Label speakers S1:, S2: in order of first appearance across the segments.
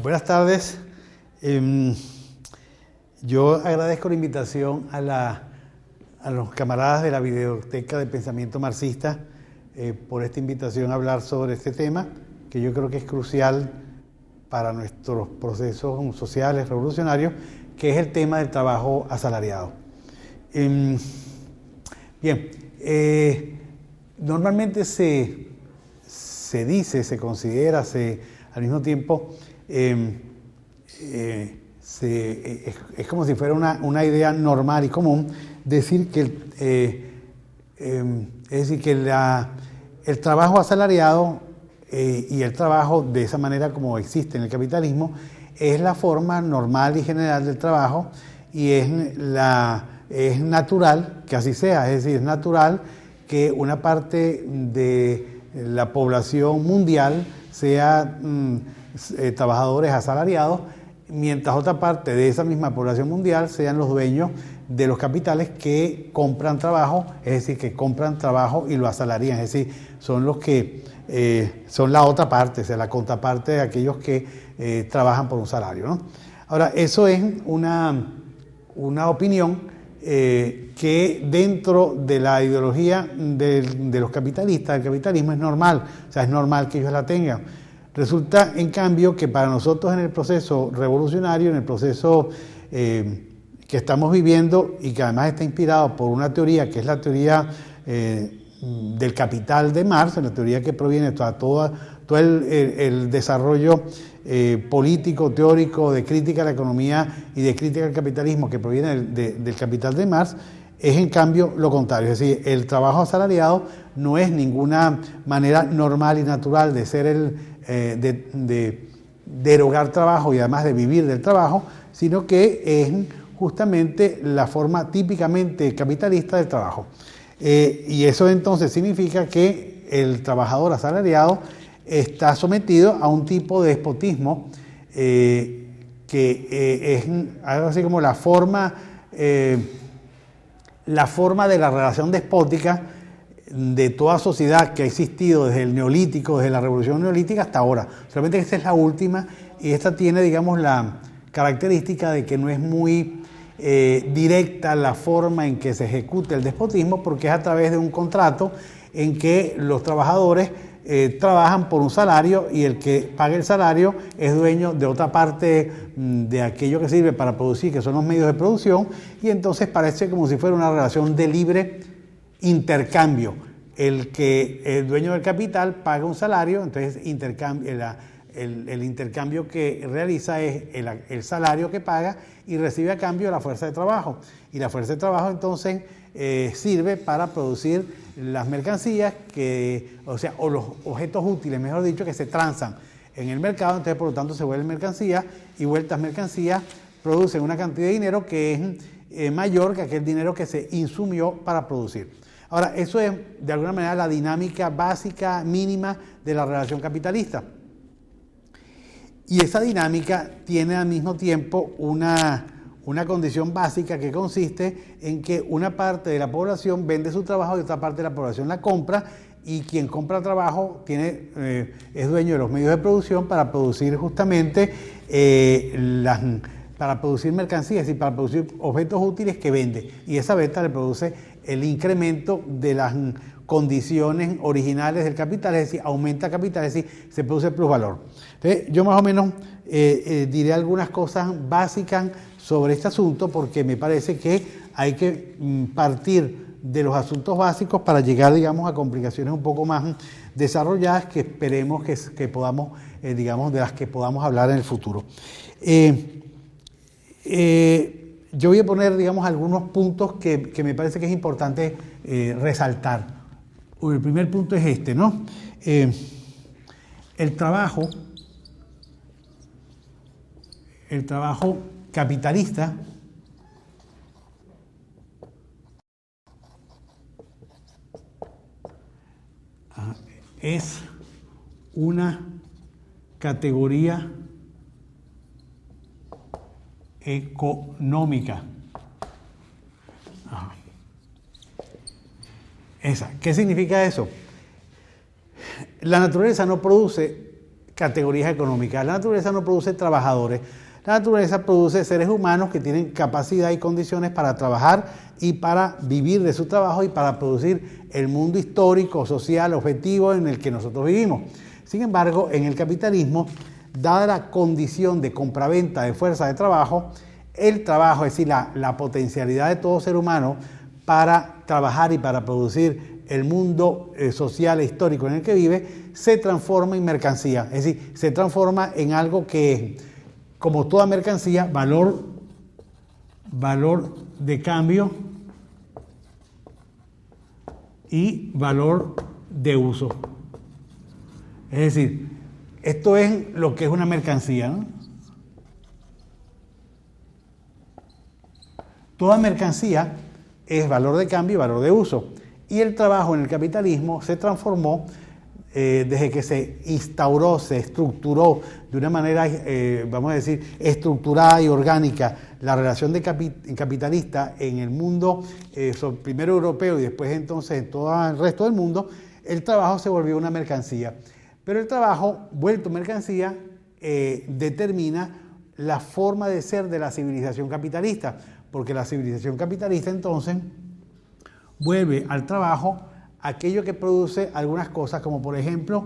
S1: Buenas tardes. Yo agradezco la invitación a los camaradas de la Biblioteca de Pensamiento Marxista por esta invitación a hablar sobre este tema, que yo creo que es crucial para nuestros procesos sociales revolucionarios, que es el tema del trabajo asalariado. Normalmente se dice, se considera, al mismo tiempo, es como si fuera una idea normal y común decir que el trabajo asalariado y el trabajo de esa manera como existe en el capitalismo es la forma normal y general del trabajo y es natural que así sea, es decir, es natural que una parte de la población mundial sea trabajadores asalariados, mientras otra parte de esa misma población mundial sean los dueños de los capitales que compran trabajo, es decir, que compran trabajo y lo asalarían, es decir, son los que son la otra parte, o sea, la contraparte de aquellos que trabajan por un salario, ¿no? Ahora, eso es una opinión que dentro de la ideología de los capitalistas, del capitalismo, es normal, o sea, es normal que ellos la tengan. Resulta, en cambio, que para nosotros en el proceso revolucionario, en el proceso que estamos viviendo y que además está inspirado por una teoría que es la teoría del capital de Marx, la teoría que proviene de todo el desarrollo político, teórico, de crítica a la economía y de crítica al capitalismo que proviene del capital de Marx, es en cambio lo contrario, es decir, el trabajo asalariado no es ninguna manera normal y natural de ser de erogar trabajo y además de vivir del trabajo, sino que es justamente la forma típicamente capitalista del trabajo. Y eso entonces significa que el trabajador asalariado está sometido a un tipo de despotismo que es algo así como la forma de la relación despótica de toda sociedad que ha existido desde el neolítico, desde la revolución neolítica hasta ahora. Solamente que esta es la última y esta tiene, digamos, la característica de que no es muy directa la forma en que se ejecuta el despotismo, porque es a través de un contrato en que los trabajadores trabajan por un salario y el que paga el salario es dueño de otra parte de aquello que sirve para producir, que son los medios de producción, y entonces parece como si fuera una relación de libre intercambio. El dueño del capital paga un salario, entonces el intercambio que realiza es el salario que paga y recibe a cambio la fuerza de trabajo. Y la fuerza de trabajo entonces sirve para producir las mercancías o los objetos útiles, mejor dicho, que se transan en el mercado, entonces por lo tanto se vuelven mercancías y vueltas mercancías producen una cantidad de dinero que es mayor que aquel dinero que se insumió para producir. Ahora, eso es de alguna manera la dinámica básica, mínima de la relación capitalista. Y esa dinámica tiene al mismo tiempo una condición básica que consiste en que una parte de la población vende su trabajo y otra parte de la población la compra, y quien compra trabajo es dueño de los medios de producción para producir justamente para producir mercancías y para producir objetos útiles que vende, y esa venta le produce el incremento de las condiciones originales del capital, es decir, aumenta capital, es decir, se produce plusvalor. Entonces, yo más o menos diré algunas cosas básicas sobre este asunto, porque me parece que hay que partir de los asuntos básicos para llegar, digamos, a complicaciones un poco más desarrolladas que esperemos que podamos, digamos, de las que podamos hablar en el futuro. Yo voy a poner, digamos, algunos puntos que me parece que es importante resaltar. El primer punto es este, ¿no? El trabajo capitalista es una categoría económica. ¿Qué significa eso? La naturaleza no produce categorías económicas. La naturaleza no produce trabajadores. La naturaleza produce seres humanos que tienen capacidad y condiciones para trabajar y para vivir de su trabajo y para producir el mundo histórico, social, objetivo en el que nosotros vivimos. Sin embargo, en el capitalismo, dada la condición de compraventa de fuerza de trabajo, el trabajo, es decir, la potencialidad de todo ser humano para trabajar y para producir el mundo social e histórico en el que vive, se transforma en mercancía. Es decir, se transforma en algo que es, como toda mercancía, valor de cambio y valor de uso. Es decir, esto es lo que es una mercancía, ¿no? Toda mercancía es valor de cambio y valor de uso. Y el trabajo en el capitalismo se transformó desde que se instauró, se estructuró de una manera, vamos a decir, estructurada y orgánica la relación de capitalista en el mundo, primero europeo y después entonces en todo el resto del mundo, el trabajo se volvió una mercancía. Pero el trabajo, vuelto mercancía, determina la forma de ser de la civilización capitalista, porque la civilización capitalista entonces vuelve al trabajo aquello que produce algunas cosas, como por ejemplo,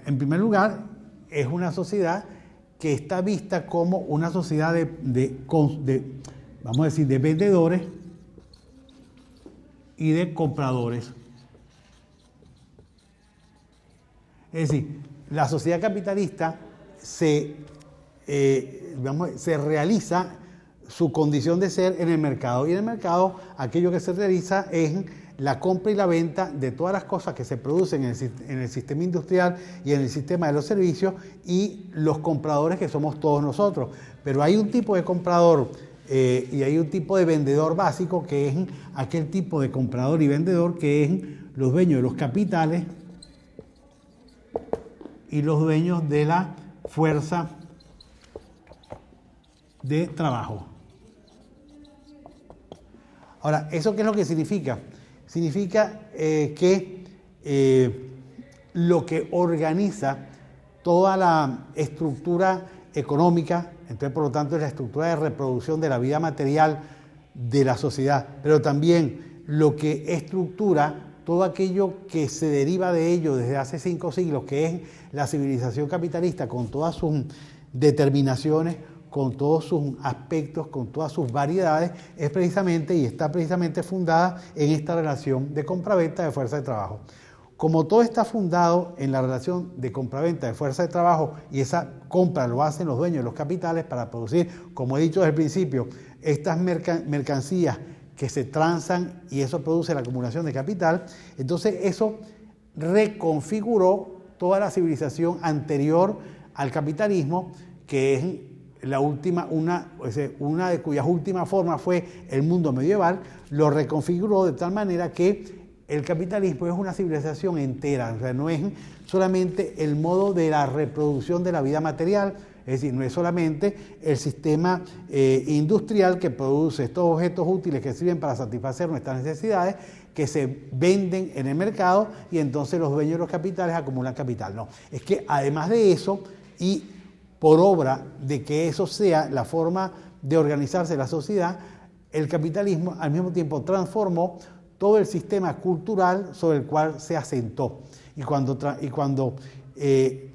S1: en primer lugar, es una sociedad que está vista como una sociedad vamos a decir, de vendedores y de compradores. Es decir, la sociedad capitalista se realiza su condición de ser en el mercado. Y en el mercado aquello que se realiza es la compra y la venta de todas las cosas que se producen en el sistema industrial y en el sistema de los servicios, y los compradores que somos todos nosotros. Pero hay un tipo de comprador y hay un tipo de vendedor básico, que es aquel tipo de comprador y vendedor que es los dueños de los capitales y los dueños de la fuerza de trabajo. Ahora, ¿eso qué es lo que significa? Significa que lo que organiza toda la estructura económica, entonces por lo tanto es la estructura de reproducción de la vida material de la sociedad, pero también lo que estructura todo aquello que se deriva de ello desde hace 5 siglos, que es la civilización capitalista con todas sus determinaciones, con todos sus aspectos, con todas sus variedades, es precisamente y está precisamente fundada en esta relación de compraventa de fuerza de trabajo. Como todo está fundado en la relación de compraventa de fuerza de trabajo, y esa compra lo hacen los dueños de los capitales para producir, como he dicho desde el principio, estas mercancías que se transan, y eso produce la acumulación de capital, entonces eso reconfiguró toda la civilización anterior al capitalismo, que es la última, una de cuyas últimas formas fue el mundo medieval, lo reconfiguró de tal manera que el capitalismo es una civilización entera. O sea, no es solamente el modo de la reproducción de la vida material, es decir, no es solamente el sistema industrial que produce estos objetos útiles que sirven para satisfacer nuestras necesidades, que se venden en el mercado y entonces los dueños de los capitales acumulan capital. No, es que además de eso, y por obra de que eso sea la forma de organizarse la sociedad, el capitalismo al mismo tiempo transformó todo el sistema cultural sobre el cual se asentó. Y cuando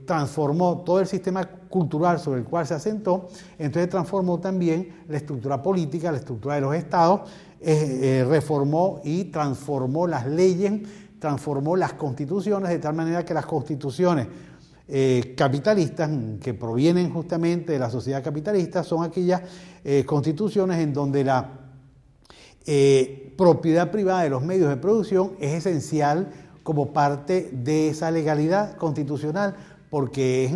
S1: transformó todo el sistema cultural sobre el cual se asentó, entonces transformó también la estructura política, la estructura de los estados, reformó y transformó las leyes, transformó las constituciones, de tal manera que las constituciones capitalistas que provienen justamente de la sociedad capitalista son aquellas constituciones en donde la propiedad privada de los medios de producción es esencial como parte de esa legalidad constitucional, porque es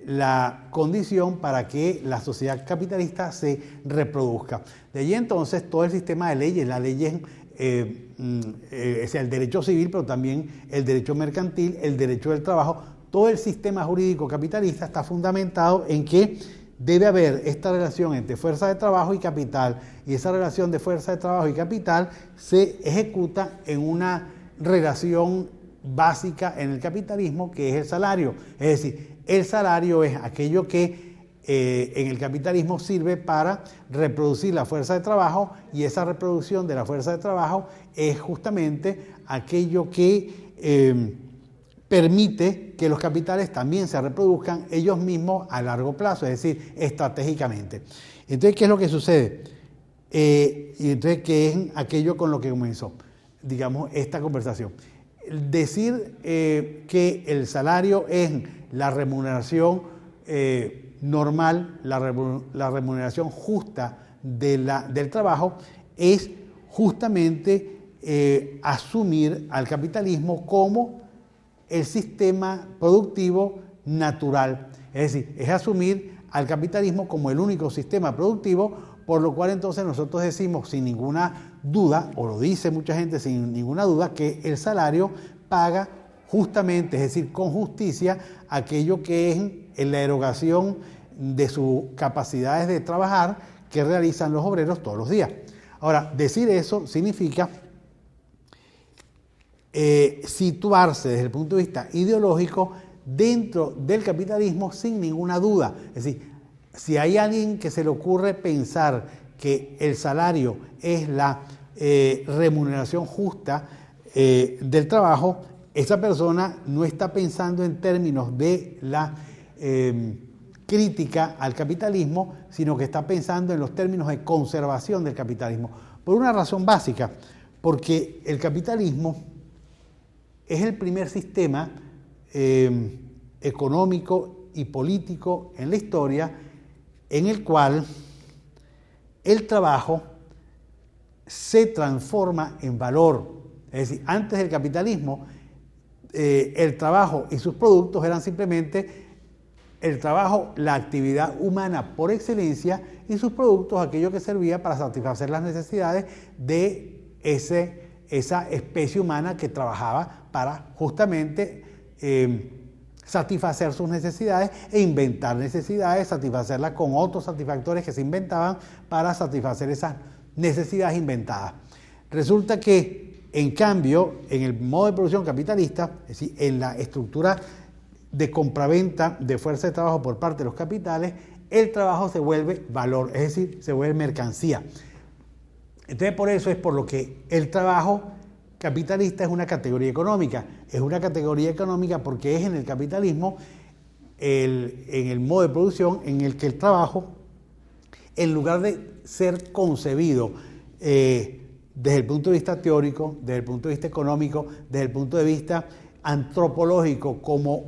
S1: la condición para que la sociedad capitalista se reproduzca. De allí entonces todo el sistema de leyes, las leyes, es el derecho civil, pero también el derecho mercantil, el derecho del trabajo, todo el sistema jurídico capitalista está fundamentado en que debe haber esta relación entre fuerza de trabajo y capital, y esa relación de fuerza de trabajo y capital se ejecuta en una relación básica en el capitalismo, que es el salario. Es decir, el salario es aquello que en el capitalismo sirve para reproducir la fuerza de trabajo, y esa reproducción de la fuerza de trabajo es justamente aquello que permite que los capitales también se reproduzcan ellos mismos a largo plazo, es decir, estratégicamente. Entonces, ¿qué es lo que sucede? Y entonces, ¿qué es aquello con lo que comenzó, digamos, esta conversación? Decir que el salario es la remuneración normal, la remuneración justa del trabajo, es justamente asumir al capitalismo como el sistema productivo natural. Es decir, es asumir al capitalismo como el único sistema productivo, por lo cual entonces nosotros decimos sin ninguna duda, o lo dice mucha gente sin ninguna duda, que el salario paga justamente, es decir, con justicia, aquello que es en la erogación de sus capacidades de trabajar que realizan los obreros todos los días. Ahora, decir eso significa situarse desde el punto de vista ideológico dentro del capitalismo sin ninguna duda. Es decir, si hay alguien que se le ocurre pensar que el salario es la remuneración justa del trabajo, esa persona no está pensando en términos de la crítica al capitalismo, sino que está pensando en los términos de conservación del capitalismo. Por una razón básica, porque el capitalismo es el primer sistema económico y político en la historia en el cual el trabajo se transforma en valor. Es decir, antes del capitalismo, el trabajo y sus productos eran simplemente el trabajo, la actividad humana por excelencia, y sus productos aquello que servía para satisfacer las necesidades de esa especie humana que trabajaba para justamente satisfacer sus necesidades e inventar necesidades, satisfacerlas con otros satisfactores que se inventaban para satisfacer esas necesidades inventadas. Resulta que, en cambio, en el modo de producción capitalista, es decir, en la estructura de compraventa de fuerza de trabajo por parte de los capitales, el trabajo se vuelve valor, es decir, se vuelve mercancía. Entonces, por eso es por lo que el trabajo capitalista es una categoría económica. Es una categoría económica porque es en el capitalismo, en el modo de producción, en el que el trabajo, en lugar de ser concebido desde el punto de vista teórico, desde el punto de vista económico, desde el punto de vista antropológico, como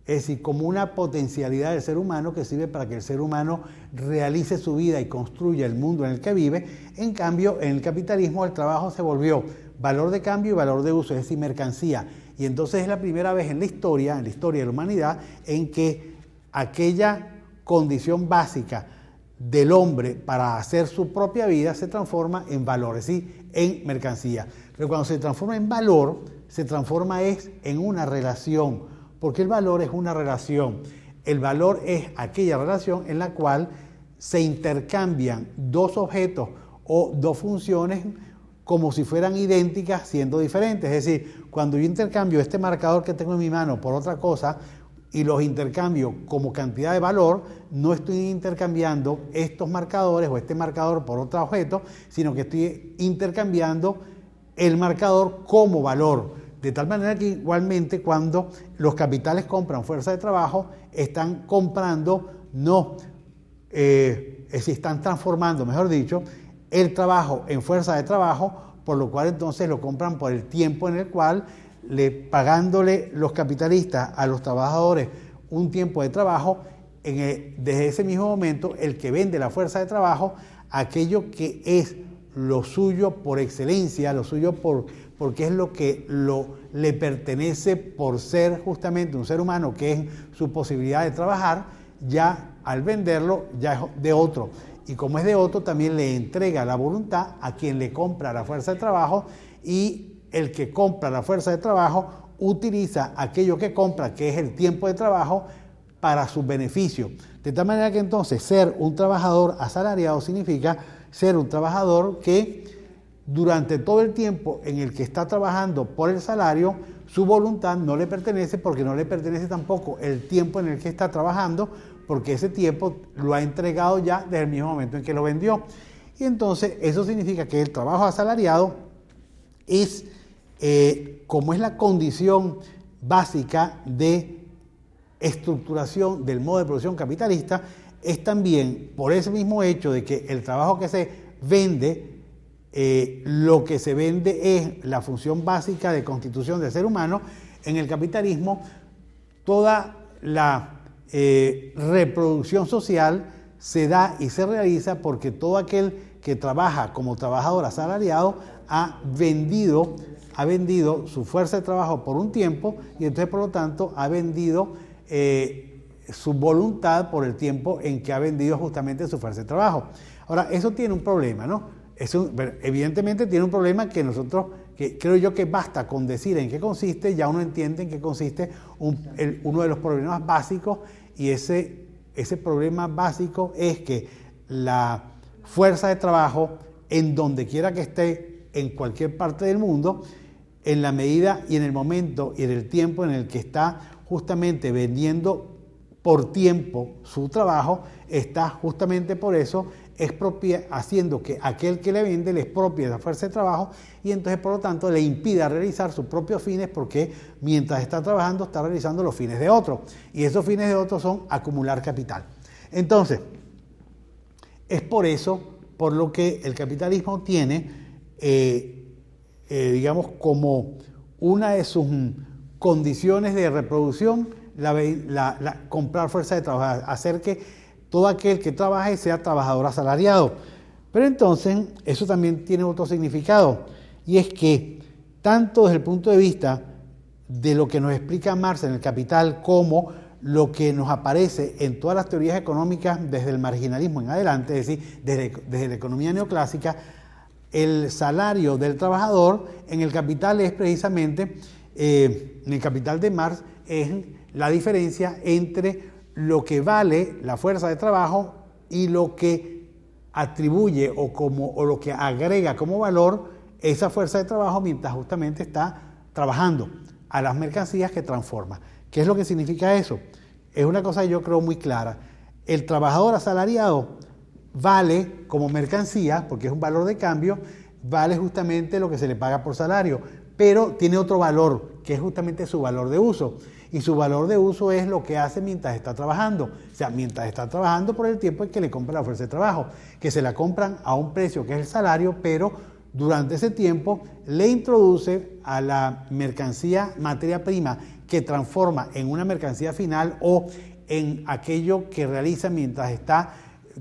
S1: es decir, como una potencialidad del ser humano que sirve para que el ser humano realice su vida y construya el mundo en el que vive. En cambio, en el capitalismo el trabajo se volvió valor de cambio y valor de uso, es decir, mercancía. Y entonces es la primera vez en la historia de la humanidad, en que aquella condición básica del hombre para hacer su propia vida se transforma en valor, es decir, en mercancía. Pero cuando se transforma en valor, se transforma en una relación, porque el valor es una relación. El valor es aquella relación en la cual se intercambian dos objetos o dos funciones como si fueran idénticas siendo diferentes. Es decir, cuando yo intercambio este marcador que tengo en mi mano por otra cosa y los intercambio como cantidad de valor, no estoy intercambiando estos marcadores o este marcador por otro objeto, sino que estoy intercambiando el marcador como valor. De tal manera que igualmente cuando los capitales compran fuerza de trabajo, están comprando, es decir, están transformando, mejor dicho, el trabajo en fuerza de trabajo, por lo cual entonces lo compran por el tiempo en el cual, pagándole los capitalistas a los trabajadores un tiempo de trabajo, desde ese mismo momento el que vende la fuerza de trabajo, aquello que es lo suyo por excelencia, lo suyo porque es lo que le pertenece por ser justamente un ser humano, que es su posibilidad de trabajar, ya al venderlo ya es de otro. Y como es de otro, también le entrega la voluntad a quien le compra la fuerza de trabajo, y el que compra la fuerza de trabajo utiliza aquello que compra, que es el tiempo de trabajo, para su beneficio. De tal manera que entonces ser un trabajador asalariado significa ser un trabajador que durante todo el tiempo en el que está trabajando por el salario, su voluntad no le pertenece, porque no le pertenece tampoco el tiempo en el que está trabajando, porque ese tiempo lo ha entregado ya desde el mismo momento en que lo vendió. Y entonces eso significa que el trabajo asalariado es, como es la condición básica de estructuración del modo de producción capitalista, es también por ese mismo hecho de que el trabajo que se vende, lo que se vende es la función básica de constitución del ser humano. En el capitalismo, toda la reproducción social se da y se realiza porque todo aquel que trabaja como trabajador asalariado ha vendido su fuerza de trabajo por un tiempo, y entonces por lo tanto ha vendido su voluntad por el tiempo en que ha vendido justamente su fuerza de trabajo. Ahora, eso tiene un problema, ¿no? Evidentemente tiene un problema que nosotros, que creo yo que basta con decir en qué consiste, ya uno entiende en qué consiste uno de los problemas básicos, y ese problema básico es que la fuerza de trabajo, en donde quiera que esté, en cualquier parte del mundo, en la medida y en el momento y en el tiempo en el que está justamente vendiendo por tiempo su trabajo, está justamente por eso haciendo que aquel que le vende le expropie la fuerza de trabajo, y entonces por lo tanto le impida realizar sus propios fines, porque mientras está trabajando está realizando los fines de otro, y esos fines de otro son acumular capital. Entonces, es por eso por lo que el capitalismo tiene, digamos, como una de sus condiciones de reproducción, comprar fuerza de trabajo, hacer que todo aquel que trabaje sea trabajador asalariado. Pero entonces eso también tiene otro significado, y es que tanto desde el punto de vista de lo que nos explica Marx en El Capital, como lo que nos aparece en todas las teorías económicas desde el marginalismo en adelante, es decir, desde la economía neoclásica, el salario del trabajador en El Capital es precisamente, en El Capital de Marx, es la diferencia entre lo que vale la fuerza de trabajo y lo que atribuye o lo que agrega como valor esa fuerza de trabajo mientras justamente está trabajando a las mercancías que transforma. ¿Qué es lo que significa eso? Es una cosa yo creo muy clara. El trabajador asalariado vale como mercancía, porque es un valor de cambio, vale justamente lo que se le paga por salario, pero tiene otro valor, que es justamente su valor de uso. Y su valor de uso es lo que hace mientras está trabajando. O sea, mientras está trabajando por el tiempo en que le compra la fuerza de trabajo, que se la compran a un precio que es el salario, pero durante ese tiempo le introduce a la mercancía materia prima que transforma en una mercancía final, o en aquello que realiza mientras está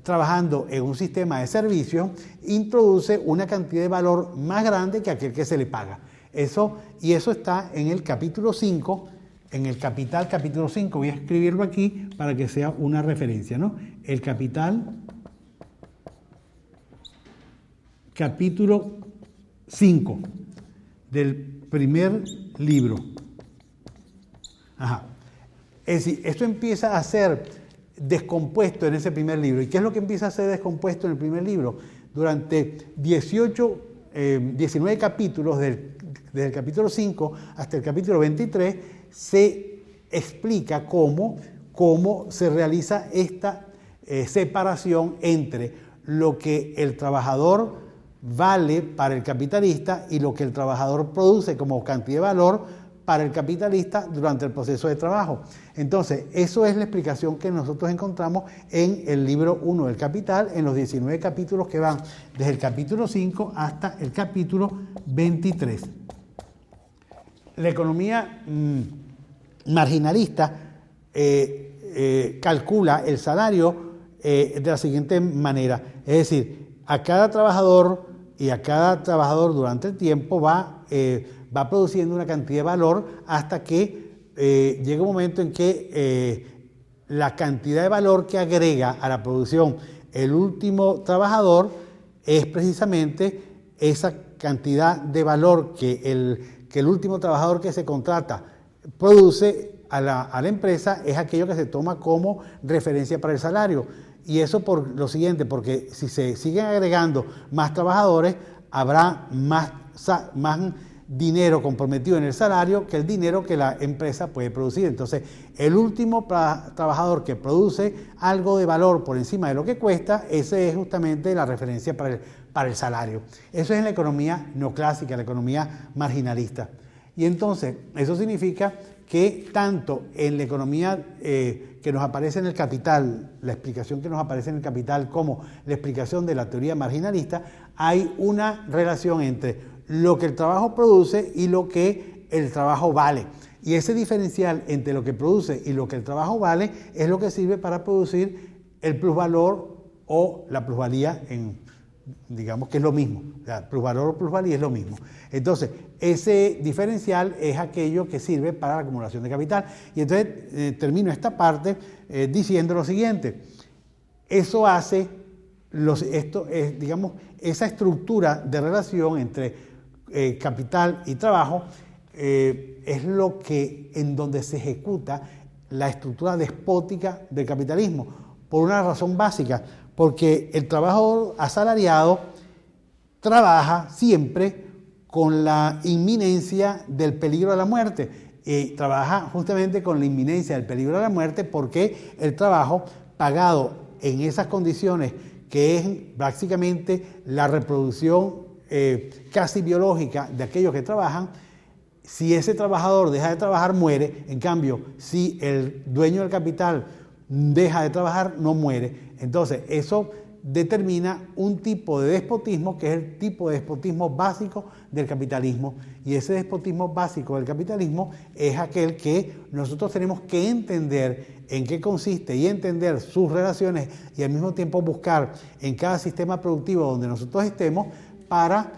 S1: trabajando en un sistema de servicios, introduce una cantidad de valor más grande que aquel que se le paga. Eso está en el capítulo 5, en El Capital, capítulo 5, voy a escribirlo aquí para que sea una referencia, ¿no? El Capital, capítulo 5 del primer libro. Ajá. Es decir, esto empieza a ser descompuesto en ese primer libro. ¿Y qué es lo que empieza a ser descompuesto en el primer libro? Durante 19 capítulos, desde el capítulo 5 hasta el capítulo 23, se explica cómo se realiza esta separación entre lo que el trabajador vale para el capitalista y lo que el trabajador produce como cantidad de valor para el capitalista durante el proceso de trabajo. Entonces, eso es la explicación que nosotros encontramos en el libro 1 del Capital, en los 19 capítulos que van desde el capítulo 5 hasta el capítulo 23. La economía marginalista calcula el salario de la siguiente manera, es decir, a cada trabajador durante el tiempo va produciendo una cantidad de valor hasta que llega un momento en que la cantidad de valor que agrega a la producción el último trabajador es precisamente esa cantidad de valor que el último trabajador que se contrata produce a la empresa, es aquello que se toma como referencia para el salario. Y eso por lo siguiente, porque si se siguen agregando más trabajadores, habrá más dinero comprometido en el salario que el dinero que la empresa puede producir. Entonces, el último trabajador que produce algo de valor por encima de lo que cuesta, ese es justamente la referencia para el salario. Eso es en la economía neoclásica, la economía marginalista. Y entonces, eso significa que tanto en la economía que nos aparece en el Capital, la explicación que nos aparece en el Capital, como la explicación de la teoría marginalista, hay una relación entre lo que el trabajo produce y lo que el trabajo vale. Y ese diferencial entre lo que produce y lo que el trabajo vale es lo que sirve para producir el plusvalor o la plusvalía, digamos que es lo mismo. O sea, plusvalor o plusvalía es lo mismo. Entonces, ese diferencial es aquello que sirve para la acumulación de capital. Y entonces termino esta parte diciendo lo siguiente. Eso hace, digamos, esa estructura de relación entre capital y trabajo es lo que en donde se ejecuta la estructura despótica del capitalismo, por una razón básica, porque el trabajador asalariado trabaja siempre con la inminencia del peligro de la muerte, trabaja justamente con la inminencia del peligro de la muerte porque el trabajo pagado en esas condiciones, que es básicamente la reproducción casi biológica de aquellos que trabajan, si ese trabajador deja de trabajar, muere. En cambio, si el dueño del capital deja de trabajar, no muere. Entonces, eso determina un tipo de despotismo que es el tipo de despotismo básico del capitalismo. Y ese despotismo básico del capitalismo es aquel que nosotros tenemos que entender en qué consiste y entender sus relaciones y al mismo tiempo buscar en cada sistema productivo donde nosotros estemos para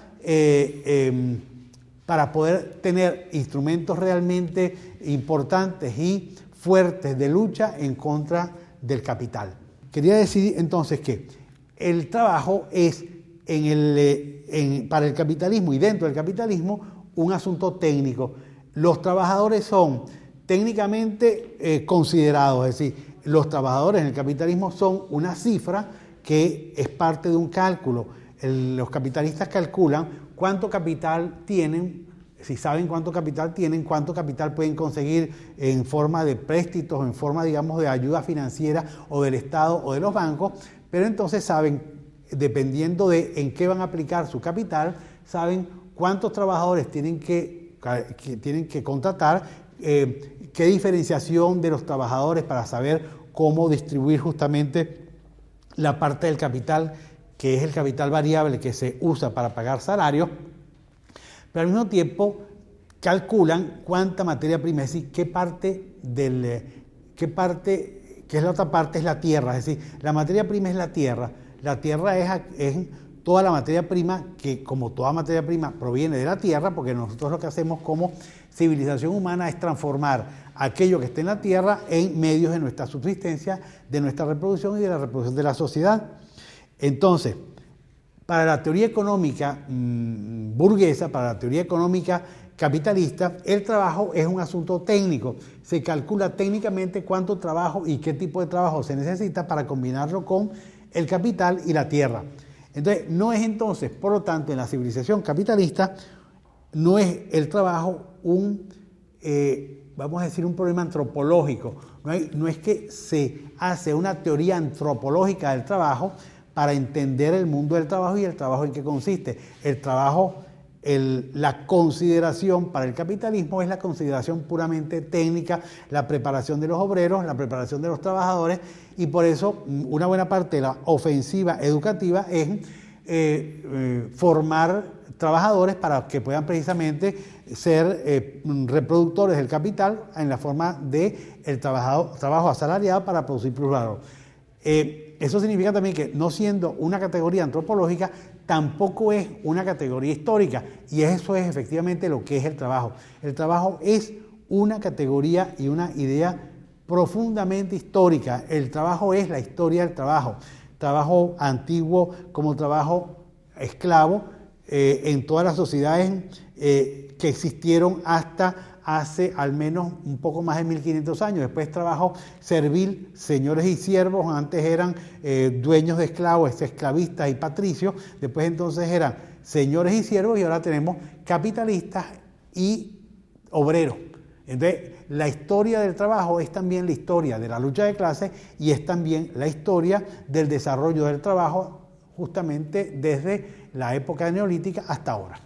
S1: poder tener instrumentos realmente importantes y fuertes de lucha en contra del capital. Quería decir entonces que el trabajo es para el capitalismo y dentro del capitalismo un asunto técnico. Los trabajadores son técnicamente considerados, es decir, los trabajadores en el capitalismo son una cifra que es parte de un cálculo. Los capitalistas calculan cuánto capital tienen, si saben cuánto capital tienen, cuánto capital pueden conseguir en forma de préstitos, en forma, digamos, de ayuda financiera o del Estado o de los bancos, pero entonces saben, dependiendo de en qué van a aplicar su capital, saben cuántos trabajadores tienen que contratar, qué diferenciación de los trabajadores para saber cómo distribuir justamente la parte del capital que es el capital variable que se usa para pagar salarios, pero al mismo tiempo calculan cuánta materia prima, es decir, que es la otra parte, es la tierra, es decir, la materia prima es la tierra es toda la materia prima que, como toda materia prima, proviene de la tierra, porque nosotros lo que hacemos como civilización humana es transformar aquello que está en la tierra en medios de nuestra subsistencia, de nuestra reproducción y de la reproducción de la sociedad. Entonces, para la teoría económica burguesa, para la teoría económica capitalista, el trabajo es un asunto técnico. Se calcula técnicamente cuánto trabajo y qué tipo de trabajo se necesita para combinarlo con el capital y la tierra. Entonces, no es entonces, por lo tanto, en la civilización capitalista, no es el trabajo vamos a decir, un problema antropológico. No es que se hace una teoría antropológica del trabajo para entender el mundo del trabajo y el trabajo en qué consiste. El trabajo, la consideración para el capitalismo es la consideración puramente técnica, la preparación de los obreros, la preparación de los trabajadores, y por eso una buena parte de la ofensiva educativa es formar trabajadores para que puedan precisamente ser reproductores del capital en la forma de el trabajo asalariado para producir plusvalor. Eso significa también que, no siendo una categoría antropológica, tampoco es una categoría histórica, y eso es efectivamente lo que es el trabajo. El trabajo es una categoría y una idea profundamente histórica. El trabajo es la historia del trabajo. Trabajo antiguo como trabajo esclavo en todas las sociedades que existieron hasta hace al menos un poco más de 1500 años. Después trabajo servil, señores y siervos, antes eran dueños de esclavos, esclavistas y patricios, después entonces eran señores y siervos, y ahora tenemos capitalistas y obreros. Entonces, la historia del trabajo es también la historia de la lucha de clases y es también la historia del desarrollo del trabajo justamente desde la época neolítica hasta ahora.